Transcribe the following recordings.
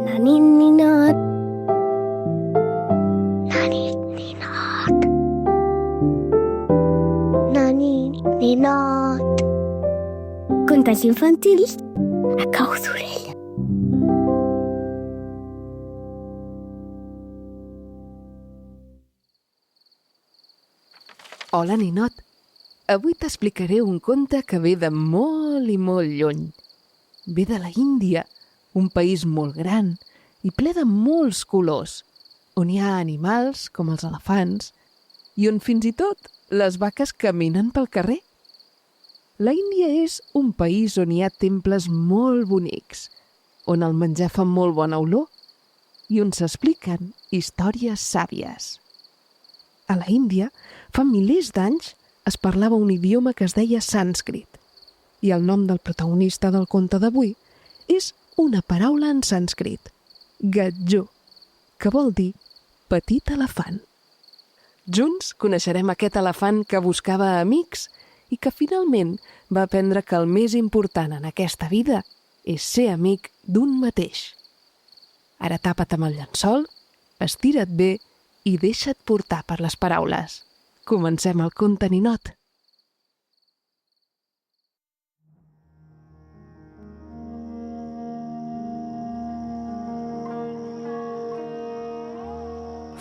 Nani ninot. Nani ninot. Nani ninot. Contes infantils a cau d'orella. Hola, ninot. Avui t'explicaré un conte que ve de molt i molt lluny. Ve de la Índia, un país molt gran i ple de molts colors, on hi ha animals com els elefants i on fins i tot les vaques caminen pel carrer. La Índia és un país on hi ha temples molt bonics, on el menjar fa molt bona olor i on s'expliquen històries sàvies. A la Índia, fa milers d'anys, es parlava un idioma que es deia sànscrit i el nom del protagonista del conte d'avui és una paraula en sànscrit, Gajjo, que vol dir petit elefant. Junts coneixerem aquest elefant que buscava amics i que finalment va aprendre que el més important en aquesta vida és ser amic d'un mateix. Ara tapa't amb el llençol, estira't bé i deixa't portar per les paraules. Comencem el conte, ninot.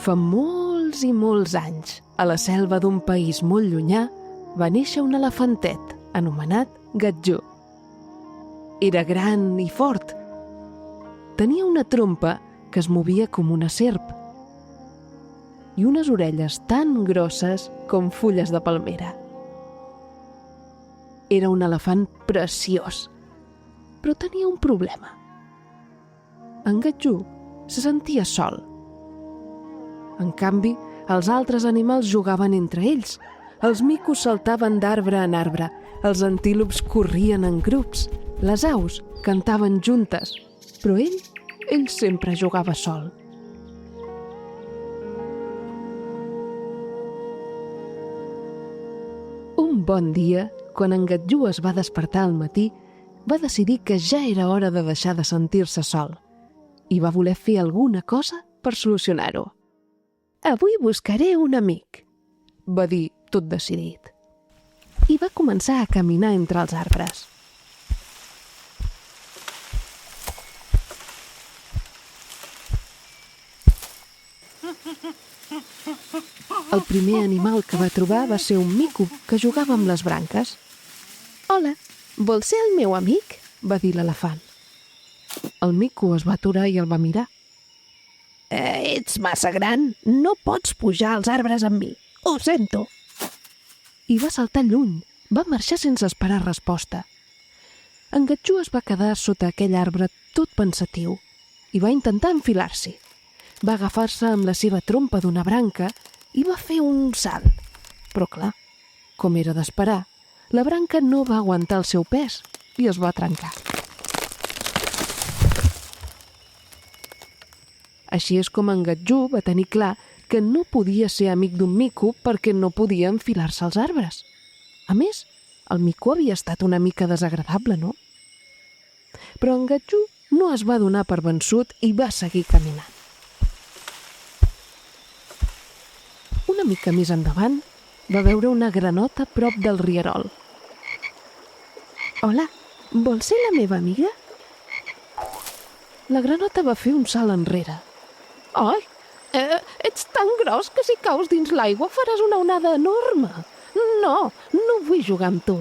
Fa molts i molts anys, a la selva d'un país molt llunyà, va néixer un elefantet anomenat Gajjo. Era gran i fort. Tenia una trompa que es movia com una serp i unes orelles tan grosses com fulles de palmera. Era un elefant preciós, però tenia un problema. En Gajjo se sentia sol. En canvi, els altres animals jugaven entre ells. Els micos saltaven d'arbre en arbre, els antílops corrien en grups, les aus cantaven juntes, però ell sempre jugava sol. Un bon dia, quan en Gajjo es va despertar al matí, va decidir que ja era hora de deixar de sentir-se sol i va voler fer alguna cosa per solucionar-ho. «Avui buscaré un amic», va dir tot decidit. I va començar a caminar entre els arbres. El primer animal que va trobar va ser un mico que jugava amb les branques. «Hola, vols ser el meu amic?», va dir l'elefant. El mico es va aturar i el va mirar. «Ets massa gran, no pots pujar als arbres amb mi, ho sento». I va saltar lluny, va marxar sense esperar resposta. En Gajjo es va quedar sota aquell arbre tot pensatiu i va intentar enfilar-s'hi. Va agafar-se amb la seva trompa d'una branca i va fer un salt. Però clar, com era d'esperar, la branca no va aguantar el seu pes i es va trencar. Així és com en Gajjo va tenir clar que no podia ser amic d'un mico perquè no podia enfilar-se als arbres. A més, el mico havia estat una mica desagradable, no? Però en Gajjo no es va donar per vençut i va seguir caminant. Una mica més endavant, va veure una granota prop del rierol. «Hola, vols ser la meva amiga?». La granota va fer un salt enrere. «Ai, ets tan gros que si caus dins l'aigua faràs una onada enorme. No vull jugar amb tu».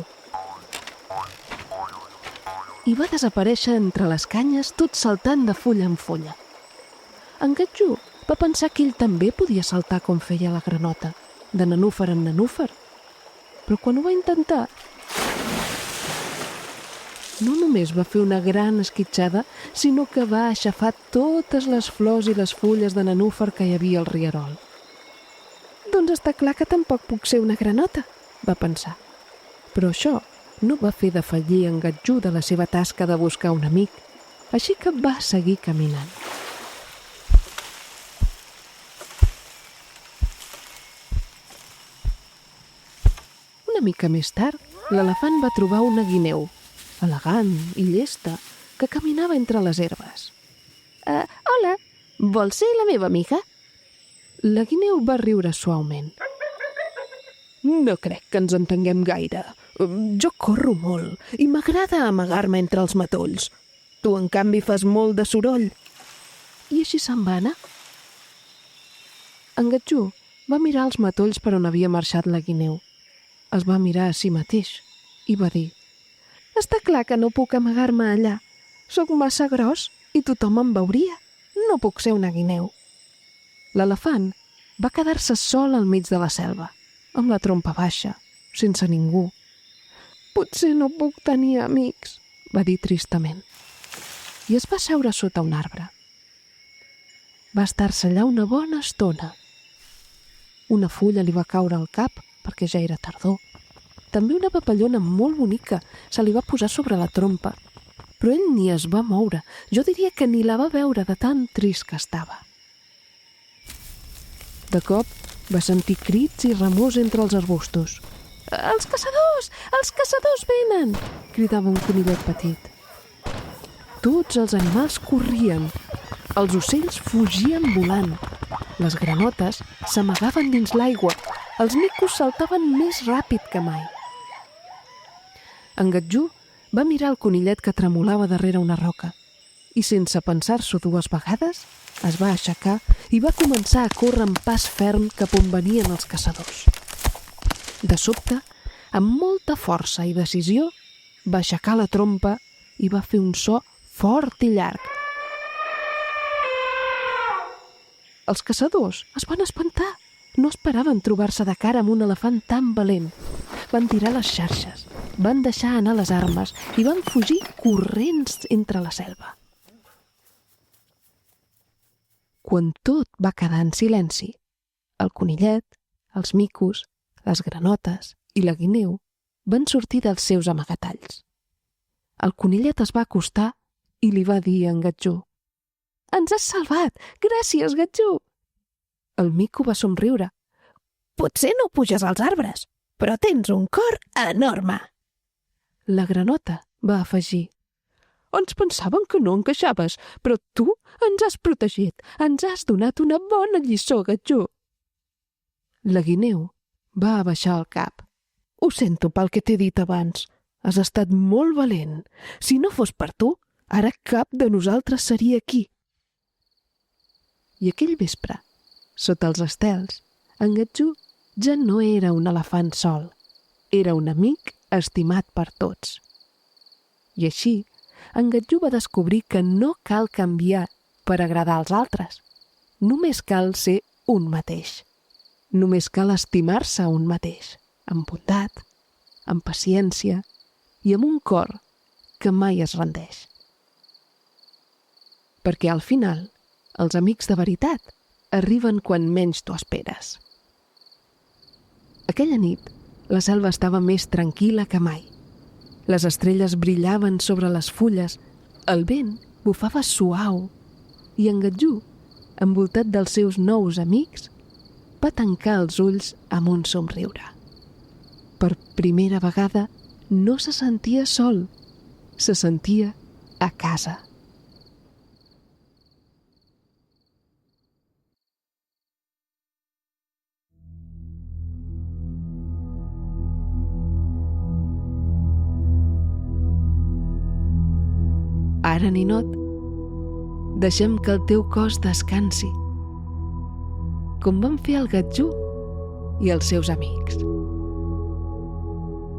I va desaparèixer entre les canyes tot saltant de fulla en fulla. En Gajjo va pensar que ell també podia saltar com feia la granota, de nenúfer en nenúfer. Però quan ho va intentar, no només va fer una gran esquitxada, sinó que va aixafar totes les flors i les fulles de nenúfer que hi havia al rierol. «Doncs està clar que tampoc puc ser una granota», va pensar. Però això no va fer defallir en Gajjo de la seva tasca de buscar un amic, així que va seguir caminant. Una mica més tard, l'elefant va trobar una guineu. elegant i llesta, que caminava entre les herbes. Hola, vols ser la meva amiga? La guineu va riure suaument. No crec que ens entenguem gaire. Jo corro molt i m'agrada amagar-me entre els matolls. Tu, en canvi, fas molt de soroll. I així se'n va anar. En Gatjú va mirar els matolls per on havia marxat la guineu. Es va mirar a si mateix i va dir: «Està clar que no puc amagar-me allà. Soc massa gros i tothom em veuria. No puc ser una guineu». L'elefant va quedar-se sol al mig de la selva, amb la trompa baixa, sense ningú. «Potser no puc tenir amics», va dir tristament. I es va seure sota un arbre. Va estar-se allà una bona estona. Una fulla li va caure al cap perquè ja era tardor. També una papallona molt bonica se li va posar sobre la trompa, però ell ni es va moure. Jo diria que ni la va veure de tan trist que estava. De cop va sentir crits i remors entre els arbustos. «Els caçadors! Els caçadors venen!» cridava un conillet petit. Tots els animals corrien. Els ocells fugien volant. Les granotes s'amagaven dins l'aigua. Els micos saltaven més ràpid que mai. En Gatjú va mirar el conillet que tremolava darrere una roca i, sense pensar-s'ho dues vegades, es va aixecar i va començar a córrer amb pas ferm cap on venien els caçadors. De sobte, amb molta força i decisió, va aixecar la trompa i va fer un so fort i llarg. Els caçadors es van espantar. No esperaven trobar-se de cara amb un elefant tan valent. Van tirar les xarxes, van deixar anar les armes i van fugir corrents entre la selva. Quan tot va quedar en silenci, el conillet, els micos, les granotes i la guineu van sortir dels seus amagatalls. El conillet es va acostar i li va dir a en Gatjú: «Ens has salvat! Gràcies, Gatjú!» El mico va somriure. «Potser no puges als arbres, però tens un cor enorme!» La granota va afegir: «Ens pensàvem que no encaixaves, però tu ens has protegit, ens has donat una bona lliçó, Gatjú!» La guineu va abaixar el cap. «Ho sento pel que t'he dit abans. Has estat molt valent. Si no fos per tu, ara cap de nosaltres seria aquí». I aquell vespre, sota els estels, en Gatjú ja no era un elefant sol. Era un amic estimat per tots. I així, en Gatjú va descobrir que no cal canviar per agradar als altres. Només cal ser un mateix. Només cal estimar-se un mateix, amb bondat, amb paciència i amb un cor que mai es rendeix. Perquè al final, els amics de veritat arriben quan menys t'ho esperes. Aquella nit, la selva estava més tranquil·la que mai. Les estrelles brillaven sobre les fulles, el vent bufava suau i en Gatjú, envoltat dels seus nous amics, va tancar els ulls amb un somriure. Per primera vegada no se sentia sol, se sentia a casa. Ara, ninot, deixem que el teu cos descansi, com van fer el Gatjú i els seus amics.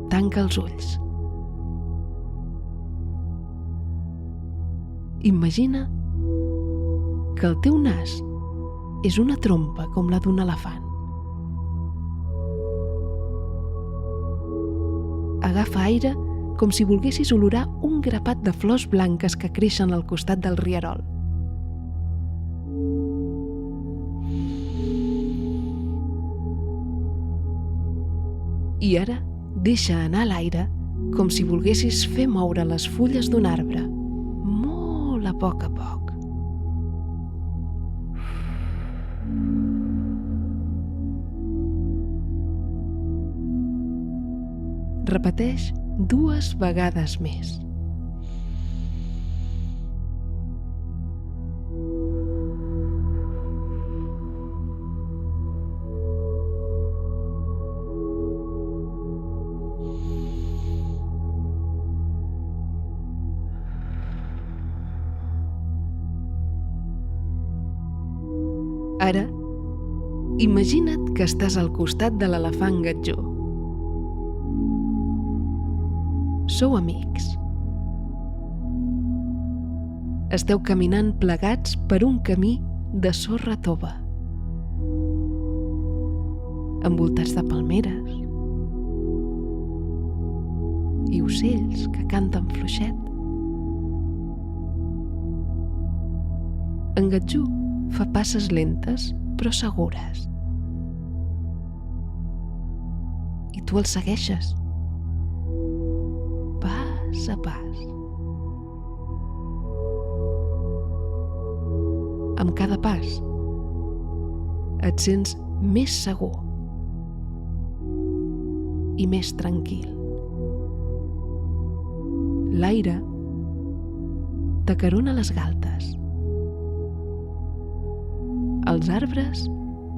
Tanca els ulls. Imagina que el teu nas és una trompa com la d'un elefant. Agafa aire com si volguessis olorar un grapat de flors blanques que creixen al costat del rierol. I ara deixa anar l'aire com si volguessis fer moure les fulles d'un arbre, molt a poc. Repeteix 2 vegades més. Ara, imagina't que estàs al costat de l'elefant Gatjó. Sou amics. Esteu caminant plegats per un camí de sorra tova, envoltats de palmeres i ocells que canten fluixet. En Gatjó fa passes lentes però segures. I tu el segueixes, pas a pas. Amb cada pas et sents més segur i més tranquil. L'aire t'acarona les galtes. Els arbres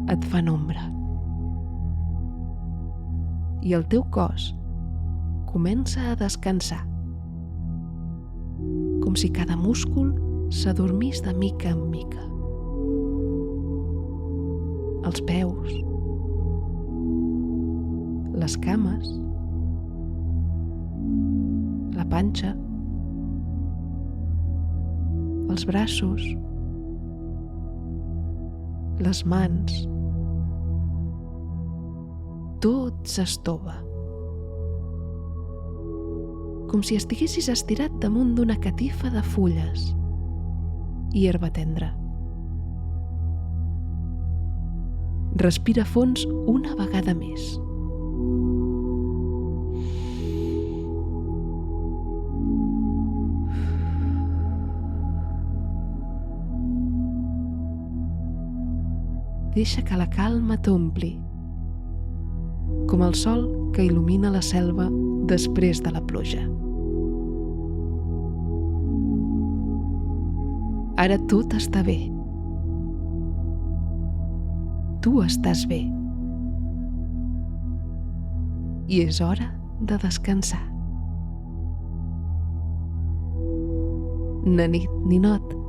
et fan ombra. I el teu cos comença a descansar, com si cada múscul s'adormís de mica en mica. Els peus, les cames, la panxa, els braços, les mans, tot s'estova. Com si estiguessis estirat damunt d'una catifa de fulles i herba tendra. Respira a fons una vegada més. Deixa que la calma t'ompli, com el sol que il·lumina la selva després de la pluja. Ara tot està bé. Tu estàs bé. I és hora de descansar. Na nit, ninot.